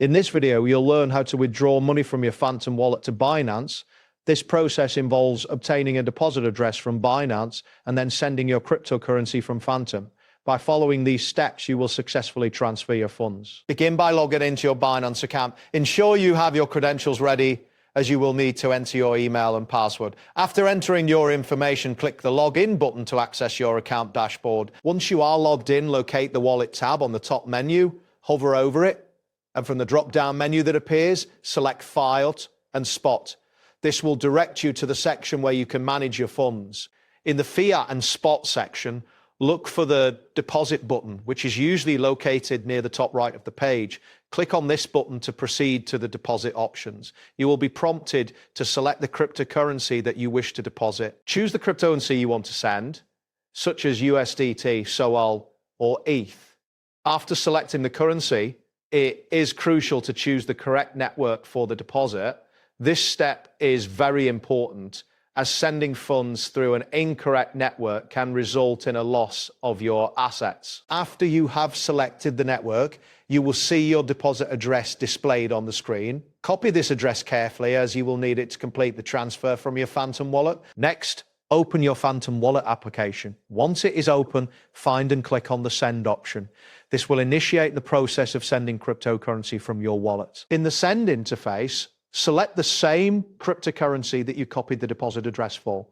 In this video, you'll learn how to withdraw money from your Phantom wallet to Binance. This process involves obtaining a deposit address from Binance and then sending your cryptocurrency from Phantom. By following these steps, you will successfully transfer your funds. Begin by logging into your Binance account. Ensure you have your credentials ready, as you will need to enter your email and password. After entering your information, click the Login button to access your account dashboard. Once you are logged in, locate the Wallet tab on the top menu, hover over it, and from the drop-down menu that appears, select File and Spot. This will direct you to the section where you can manage your funds. In the Fiat and Spot section, look for the Deposit button, which is usually located near the top right of the page. Click on this button to proceed to the deposit options. You will be prompted to select the cryptocurrency that you wish to deposit. Choose the cryptocurrency you want to send, such as USDT, SOL, or ETH. After selecting the currency, it is crucial to choose the correct network for the deposit. This step is very important, as sending funds through an incorrect network can result in a loss of your assets. After you have selected the network, you will see your deposit address displayed on the screen. Copy this address carefully, as you will need it to complete the transfer from your Phantom wallet. Next, open your Phantom wallet application. Once it is open, find and click on the Send option. This will initiate the process of sending cryptocurrency from your wallet. In the Send interface, select the same cryptocurrency that you copied the deposit address for.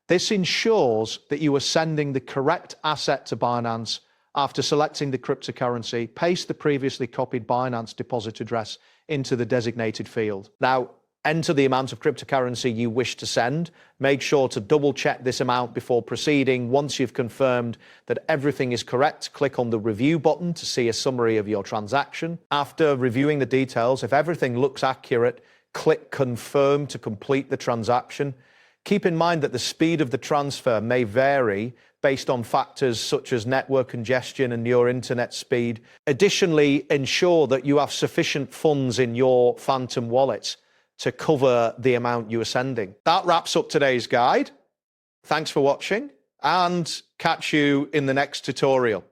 This ensures that you are sending the correct asset to Binance. After selecting the cryptocurrency, paste the previously copied Binance deposit address into the designated field. Now, enter the amount of cryptocurrency you wish to send. Make sure to double check this amount before proceeding. Once you've confirmed that everything is correct, click on the Review button to see a summary of your transaction. After reviewing the details, if everything looks accurate, click Confirm to complete the transaction. Keep in mind that the speed of the transfer may vary based on factors such as network congestion and your internet speed. Additionally, ensure that you have sufficient funds in your Phantom wallet to cover the amount you are sending. That wraps up today's guide. Thanks for watching, and catch you in the next tutorial.